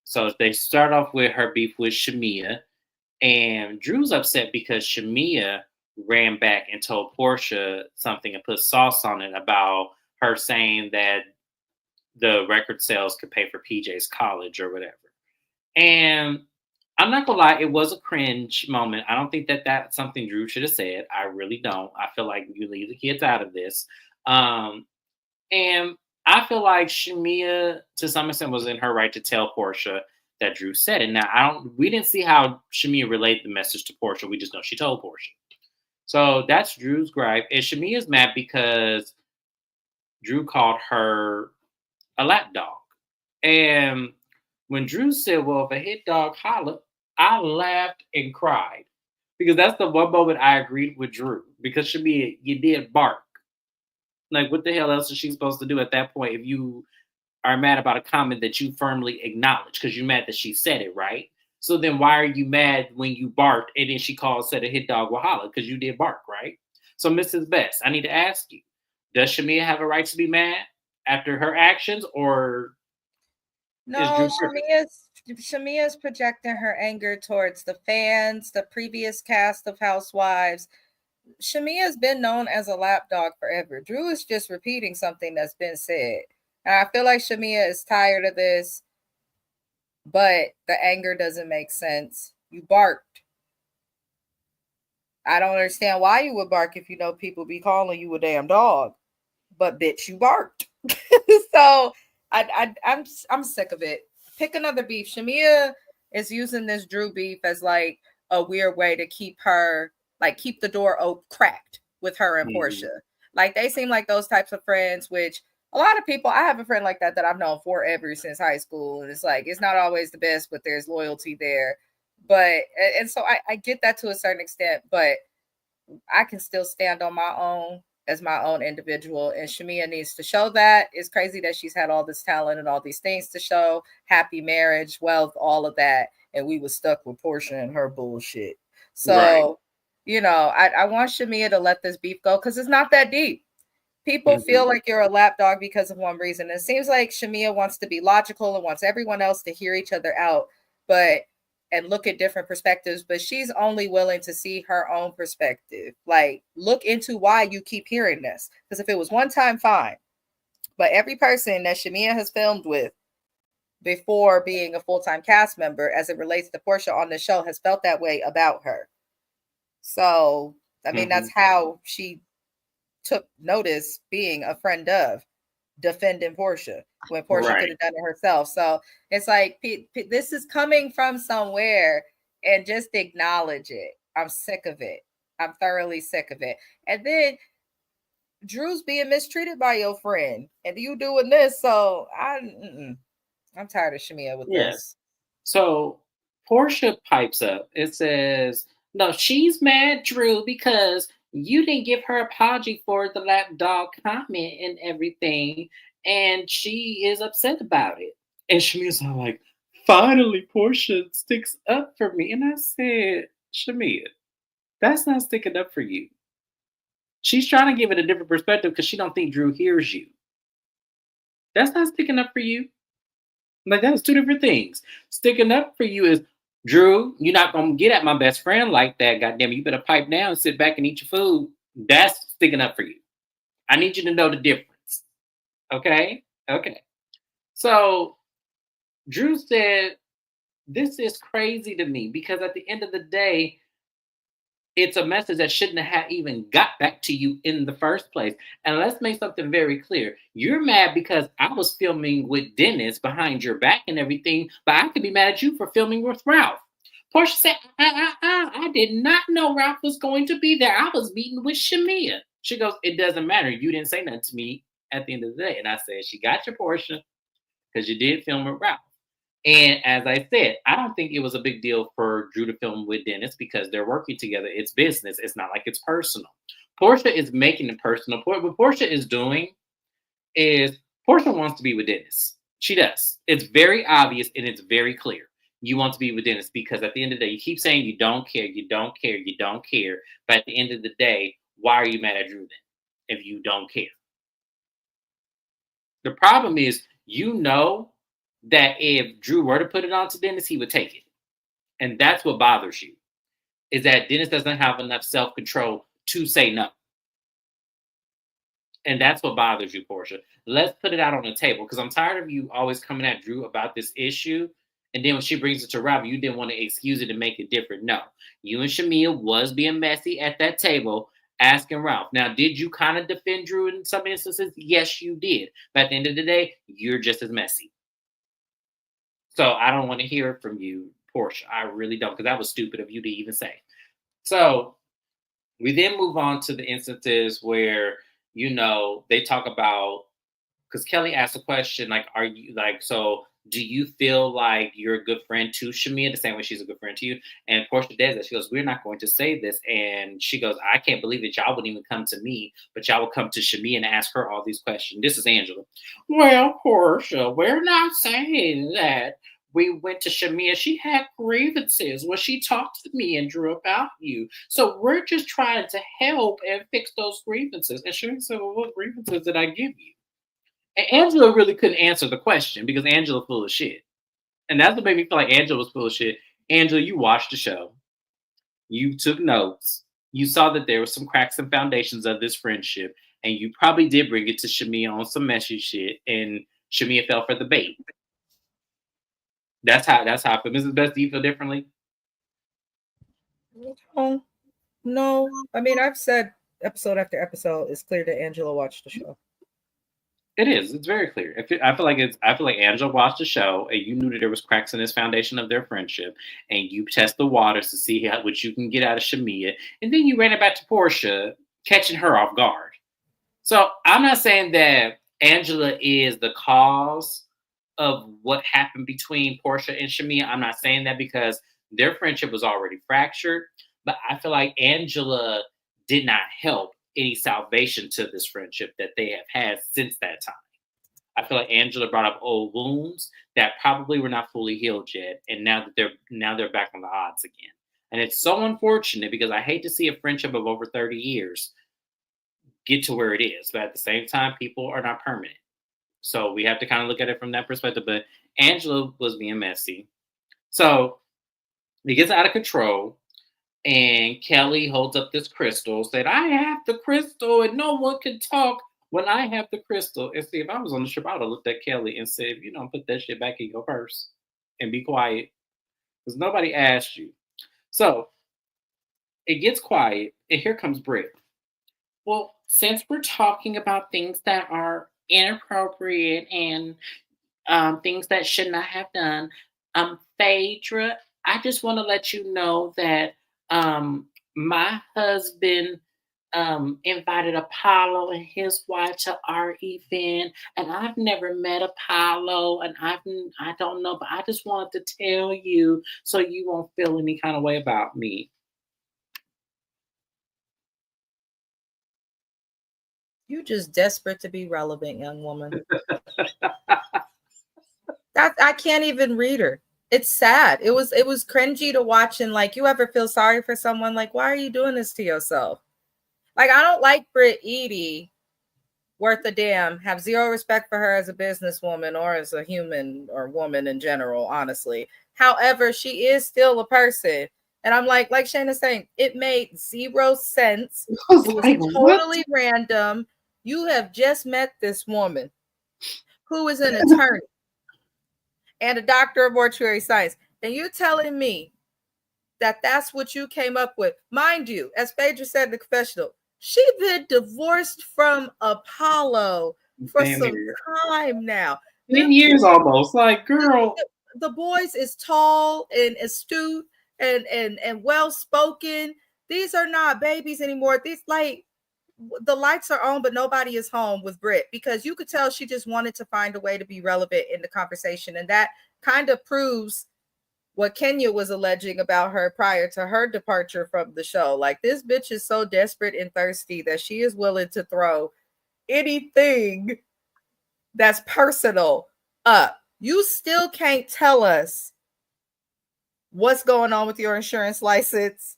So they start off with her beef with Shamia, and Drew's upset because Shamia ran back and told Portia something and put sauce on it about her saying that the record sales could pay for PJ's college or whatever. And I'm not gonna lie, it was a cringe moment. I don't think that that's something Drew should have said. I really don't. I feel like you leave the kids out of this. And I feel like Shamia, to some extent, was in her right to tell Portia that Drew said it. Now, we didn't see how Shamia relayed the message to Portia. We just know she told Portia. So that's Drew's gripe. And Shamia's mad because Drew called her a lapdog. And when Drew said, well, if a hit dog hollered, I laughed and cried. Because that's the one moment I agreed with Drew. Because Shamia, you did bark. Like, what the hell else is she supposed to do at that point if you are mad about a comment that you firmly acknowledge? Because you're mad that she said it, right? So then why are you mad when you barked and then she said a hit dog will holler? Because you did bark, right? So, Mrs. Best, I need to ask you, does Shamia have a right to be mad after her actions, or no? Shamia's projecting her anger towards the fans, the previous cast of Housewives. Shamia's been known as a lapdog forever. Drew is just repeating something that's been said. And I feel like Shamia is tired of this, but the anger doesn't make sense. You barked. I don't understand why you would bark if you know people be calling you a damn dog. But bitch, you barked. So I'm sick of it. Pick another beef. Shamia is using this Drew beef as like a weird way to keep the door cracked with her and Portia. Like they seem like those types of friends, which a lot of people, I have a friend like that I've known forever since high school. And it's like, it's not always the best, but there's loyalty there. But, and so I get that to a certain extent, but I can still stand on my own as my own individual. And Shamia needs to show that. It's crazy that she's had all this talent and all these things to show. Happy marriage, wealth, all of that. And we was stuck with Portia and her bullshit. So you know, I want Shamia to let this beef go because it's not that deep. People Mm-hmm. feel like you're a lapdog because of one reason. It seems like Shamia wants to be logical and wants everyone else to hear each other out, but and look at different perspectives, but she's only willing to see her own perspective. Like, look into why you keep hearing this. Because if it was one time, fine. But every person that Shamia has filmed with before being a full-time cast member, as it relates to Portia on the show, has felt that way about her. So, I mean, Mm-hmm. that's how she took notice being a friend of defending Portia when Portia could Right. have done it herself. So it's like this is coming from somewhere, and just acknowledge it. I'm sick of it. I'm thoroughly sick of it. And then Drew's being mistreated by your friend, and you doing this. So I'm tired of Shamia with Yeah. this. So Portia pipes up. It says, no, she's mad, Drew, because you didn't give her apology for the lapdog comment and everything. And she is upset about it. And Shamia's all like, finally, Portia sticks up for me. And I said, Shamia, that's not sticking up for you. She's trying to give it a different perspective because she don't think Drew hears you. That's not sticking up for you. Like that's two different things. Sticking up for you is Drew, you're not gonna get at my best friend like that. Goddamn, you better pipe down and sit back and eat your food. That's sticking up for you. I need you to know the difference. Okay? Okay. So Drew said, this is crazy to me because at the end of the day, it's a message that shouldn't have even got back to you in the first place. And let's make something very clear. You're mad because I was filming with Dennis behind your back and everything, but I could be mad at you for filming with Ralph. Portia said, I did not know Ralph was going to be there. I was meeting with Shamia. She goes, it doesn't matter. You didn't say nothing to me at the end of the day. And I said, she got your Portia because you did film with Ralph. And as I said, I don't think it was a big deal for Drew to film with Dennis because they're working together. It's business. It's not like it's personal. Portia is making it personal. What Portia is doing is Portia wants to be with Dennis. She does. It's very obvious and it's very clear. You want to be with Dennis because at the end of the day, you keep saying you don't care, you don't care, you don't care. But at the end of the day, why are you mad at Drew then if you don't care? The problem is, you know that if Drew were to put it on to Dennis, he would take it. And that's what bothers you, is that Dennis doesn't have enough self-control to say no. And that's what bothers you, Portia. Let's put it out on the table because I'm tired of you always coming at Drew about this issue. And then when she brings it to Rob, you didn't want to excuse it and make it different. No, you and Shamia was being messy at that table asking Ralph. Now, did you kind of defend Drew in some instances? Yes, you did. But at the end of the day, you're just as messy. So I don't want to hear it from you, Portia. I really don't, because that was stupid of you to even say. So we then move on to the instances where, they talk about, because Kelly asked a question, like, are you like, so do you feel like you're a good friend to Shamia the same way she's a good friend to you? And Portia does that. She goes, we're not going to say this. And she goes, I can't believe that y'all wouldn't even come to me, but y'all would come to Shamia and ask her all these questions. This is Angela. Well, Portia, we're not saying that. We went to Shamia. She had grievances when she talked to me and Drew about you. So we're just trying to help and fix those grievances. And Shamia said, well, what grievances did I give you? And Angela really couldn't answer the question because Angela's full of shit. And that's what made me feel like Angela was full of shit. Angela, you watched the show. You took notes. You saw that there were some cracks and foundations of this friendship. And you probably did bring it to Shamia on some messy shit. And Shamia fell for the bait. That's how I feel. Mrs. Best, do you feel differently? Oh, no. I mean, I've said episode after episode, it's clear that Angela watched the show. It is. It's very clear. I feel like Angela watched the show, and you knew that there was cracks in this foundation of their friendship, and you test the waters to see what you can get out of Shamia, and then you ran it back to Portia, catching her off guard. So I'm not saying that Angela is the cause of what happened between Portia and Shamia. I'm not saying that because their friendship was already fractured, but I feel like Angela did not help any salvation to this friendship that they have had since that time. I feel like Angela brought up old wounds that probably were not fully healed yet, and now they're back on the odds again. And it's so unfortunate because I hate to see a friendship of over 30 years get to where it is. But at the same time, people are not permanent. So we have to kind of look at it from that perspective. But Angela was being messy. So it gets out of control. And Kelly holds up this crystal, said, I have the crystal and no one can talk when I have the crystal. And see, if I was on the ship, I would have looked at Kelly and said, put that shit back in your purse and be quiet because nobody asked you. So it gets quiet, and here comes Britt. Well, since we're talking about things that are inappropriate and things that should not have done, Phaedra, I just want to let you know that my husband invited Apollo and his wife to our event, and I've never met Apollo, and I don't know, but I just wanted to tell you so you won't feel any kind of way about me. You just desperate to be relevant, young woman. I can't even read her. It's sad. It was cringy to watch, and like, you ever feel sorry for someone? Like, why are you doing this to yourself? Like, I don't like Britt Eady worth a damn. Have zero respect for her as a businesswoman or as a human or woman in general, honestly. However, she is still a person. And I'm like Shana's saying, it made zero sense. It was like, totally random. You have just met this woman who is an attorney and a doctor of mortuary science. And you're telling me that that's what you came up with. Mind you, as Phaedra said in the confessional, she been divorced from Apollo for some time now. 10 years almost. Like, girl. The boys is tall and astute and well-spoken. These are not babies anymore. These, like, the lights are on, but nobody is home with Britt, because you could tell she just wanted to find a way to be relevant in the conversation. And that kind of proves what Kenya was alleging about her prior to her departure from the show. Like, this bitch is so desperate and thirsty that she is willing to throw anything that's personal up. You still can't tell us what's going on with your insurance license,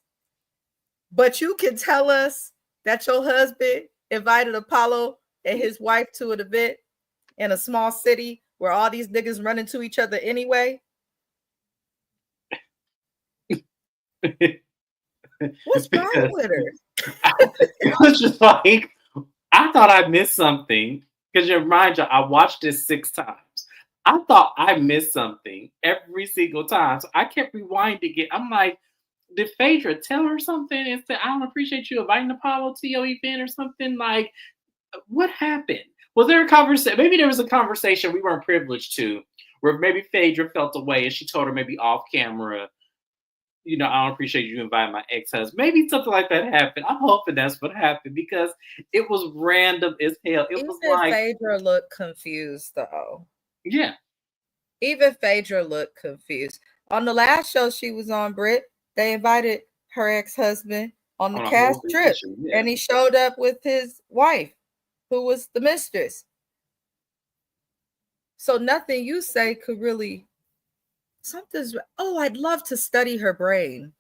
but you can tell us that your husband invited Apollo and his wife to an event in a small city where all these niggas run into each other anyway. What's wrong with her? It was just like, I thought I missed something, because you remind you, I watched this 6 times. I thought I missed something every single time. So I kept rewinding it. I'm like, did Phaedra tell her something and say, I don't appreciate you inviting Apollo to your event or something? Like, what happened? Was there a conversation? Maybe there was a conversation we weren't privileged to, where maybe Phaedra felt away and she told her maybe off camera, I don't appreciate you inviting my ex-husband. Maybe something like that happened. I'm hoping that's what happened, because it was random as hell. It was like, Phaedra looked confused, though. Yeah. Even Phaedra looked confused. On the last show she was on, Britt, they invited her ex-husband on the cast trip, and he showed up with his wife, who was the mistress. So nothing you say could really... I'd love to study her brain.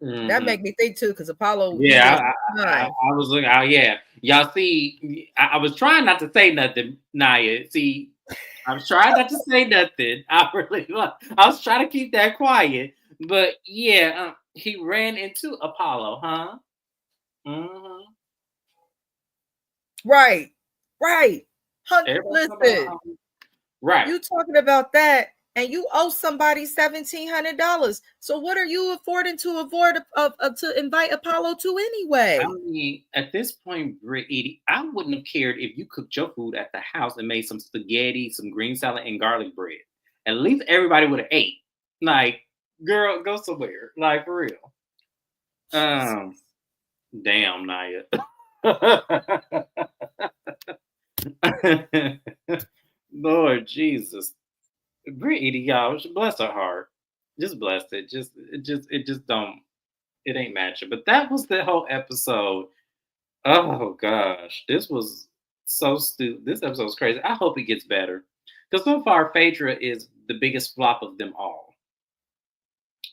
Mm-hmm. That make me think too, because Apollo. Yeah, I was looking. Yeah, y'all see, I was trying not to say nothing, Naya. See, I was trying not to say nothing. I was trying to keep that quiet. But yeah, he ran into Apollo, huh? Mm-hmm. Right. Listen, right. You talking about that, and you owe somebody $1,700. So what are you affording to invite Apollo to anyway? I mean, at this point, Britt Eady, I wouldn't have cared if you cooked your food at the house and made some spaghetti, some green salad, and garlic bread. At least everybody would have ate. Like, girl, go somewhere. Like, for real. Damn, Naya. Lord Jesus. Britt Eady, y'all, bless her heart. Just bless it. It ain't matching. But that was the whole episode. Oh gosh, this was so stupid. This episode was crazy. I hope it gets better. Because so far, Phaedra is the biggest flop of them all.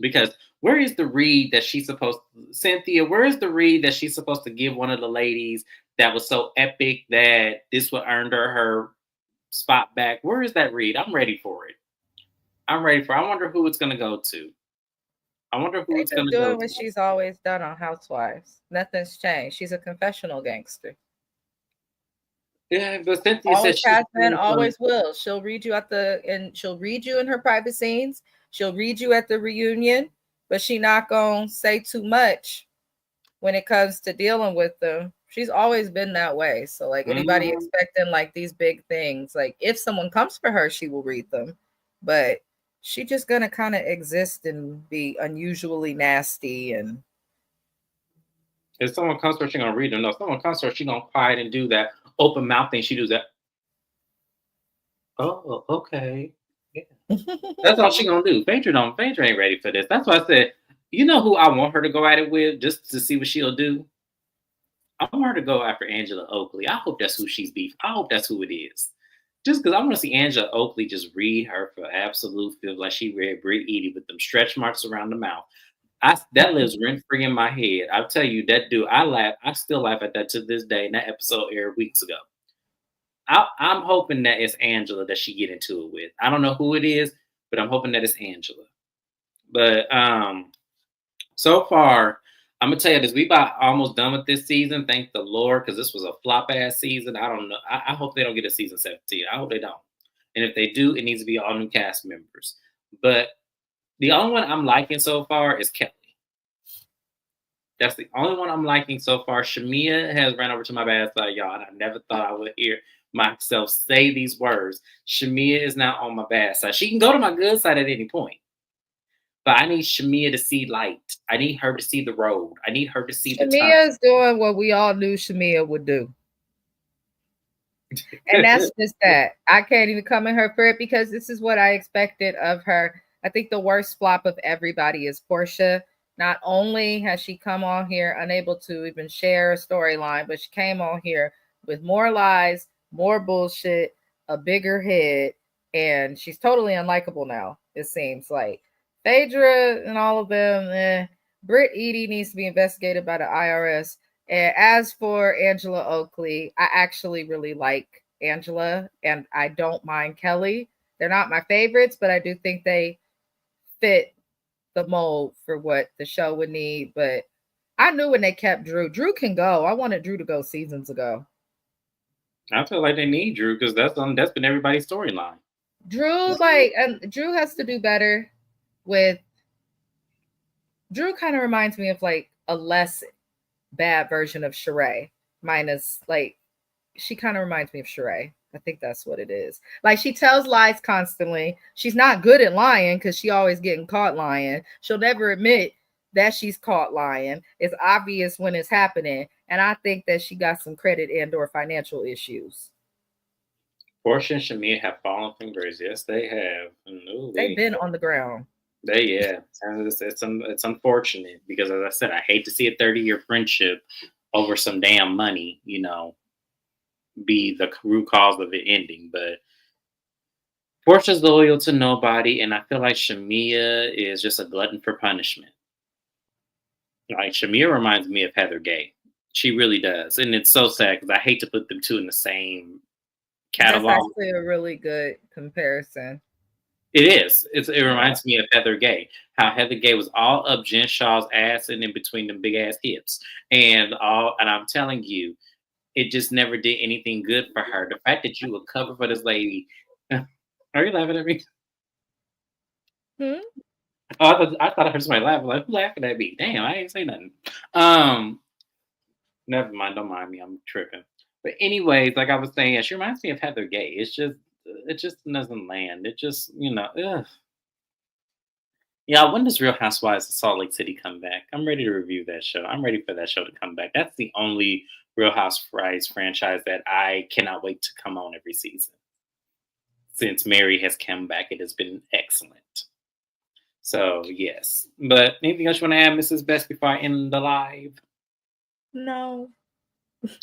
Because where is the read that she's supposed to, Cynthia, where is the read that she's supposed to give one of the ladies that was so epic that this would earn her spot back? Where is that read? I'm ready for it. I wonder who it's going to go to. I wonder who it's going to go doing what to. she's always done on Housewives. Nothing's changed. She's a confessional gangster. Yeah, but Cynthia Always said has been, always will. She'll read you she'll read you in her private scenes. She'll read you at the reunion, but she not gonna say too much when it comes to dealing with them. She's always been that way. So like anybody expecting like these big things, like if someone comes for her, she will read them, but she just gonna kind of exist and be unusually nasty. And if someone comes for her, she gonna read them. No, if someone comes for her, she gonna quiet and do that open mouth thing. She does that. Oh, okay. Yeah. That's all she gonna do. Phaedra ain't ready for this. That's why I said, you know who I want her to go at it with, just to see what she'll do? I want her to go after Angela Oakley. I hope that's who she's beef. I hope that's who it is. Just because I want to see Angela Oakley just read her for absolute feel like she read Britt Eady with them stretch marks around the mouth. That lives rent free in my head. I'll tell you, that dude, I still laugh at that to this day. And that episode aired weeks ago. I'm hoping that it's Angela that she get into it with. I don't know who it is, but I'm hoping that it's Angela. But so far, I'm gonna tell you this: we about almost done with this season. Thank the Lord, because this was a flop ass season. I don't know. I hope they don't get a season 17. I hope they don't. And if they do, it needs to be all new cast members. But the only one I'm liking so far is Kelly. That's the only one I'm liking so far. Shamia has ran over to my bad side, y'all, and I never thought I would hear myself say these words. Shamia is now on my bad side. She can go to my good side at any point. But I need Shamia to see light. I need her to see the road. I need her to see the tunnel. Shamia's doing what we all knew Shamia would do. And that's just that. I can't even come in her for it because this is what I expected of her. I think the worst flop of everybody is Portia. Not only has she come on here unable to even share a storyline, but she came on here with more lies, more bullshit, a bigger head, and she's totally unlikable now, it seems like. Phaedra and all of them, Britt Eady needs to be investigated by the IRS. And as for Angela Oakley, I actually really like Angela and I don't mind Kelly. They're not my favorites, but I do think they fit the mold for what the show would need. But I knew when they kept Drew. Drew can go. I wanted Drew to go seasons ago. I feel like they need Drew because that's been everybody's storyline. Drew, Drew has to do better with. Drew kind of reminds me of like a less bad version of Sheree, minus like she kind of reminds me of Sheree. I think that's what it is. Like she tells lies constantly. She's not good at lying because she always getting caught lying. She'll never admit that she's caught lying. It's obvious when it's happening. And I think that she got some credit and or financial issues. Portia and Shamia have fallen from grace. Yes, they have. They've been on the ground. And it's unfortunate because, as I said, I hate to see a 30-year friendship over some damn money, be the root cause of it ending. But Portia's loyal to nobody, and I feel like Shamia is just a glutton for punishment. Like Shamia reminds me of Heather Gay. She really does, and it's so sad because I hate to put them two in the same catalog. That's actually a really good comparison. It is. It reminds me of Heather Gay. How Heather Gay was all up Jen Shaw's ass and in between them big ass hips, and I'm telling you, it just never did anything good for her. The fact that you would cover for this lady. Are you laughing at me? Oh, I thought I heard somebody laughing. Like, who laughing at me? Damn, I ain't say nothing. Never mind. Don't mind me. I'm tripping. But anyways, like I was saying, she reminds me of Heather Gay. It just doesn't land. It just, ugh. Yeah, when does Real Housewives of Salt Lake City come back? I'm ready to review that show. I'm ready for that show to come back. That's the only Real Housewives franchise that I cannot wait to come on every season. Since Mary has come back, it has been excellent. So, yes. But anything else you want to add, Mrs. Best, before I end the live? No.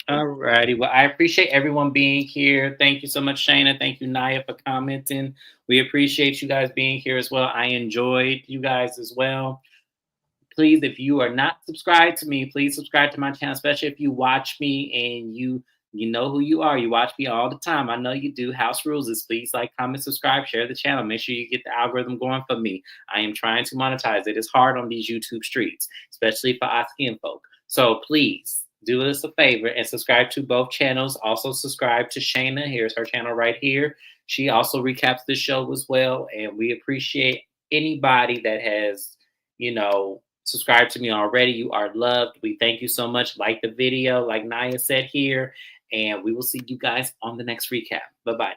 All righty. Well, I appreciate everyone being here. Thank you so much, Shana. Thank you, Naya, for commenting. We appreciate you guys being here as well. I enjoyed you guys as well. Please, if you are not subscribed to me, please subscribe to my channel, especially if you watch me and you know who you are. You watch me all the time. I know you do. House rules is please like, comment, subscribe, share the channel. Make sure you get the algorithm going for me. I am trying to monetize it. It's hard on these YouTube streets, especially for us skin folk. So please do us a favor and subscribe to both channels. Also subscribe to Shana. Here's her channel right here. She also recaps the show as well. And we appreciate anybody that has, subscribe to me already. You are loved. We thank you so much. Like the video, like Naya said here, and we will see you guys on the next recap. Bye bye.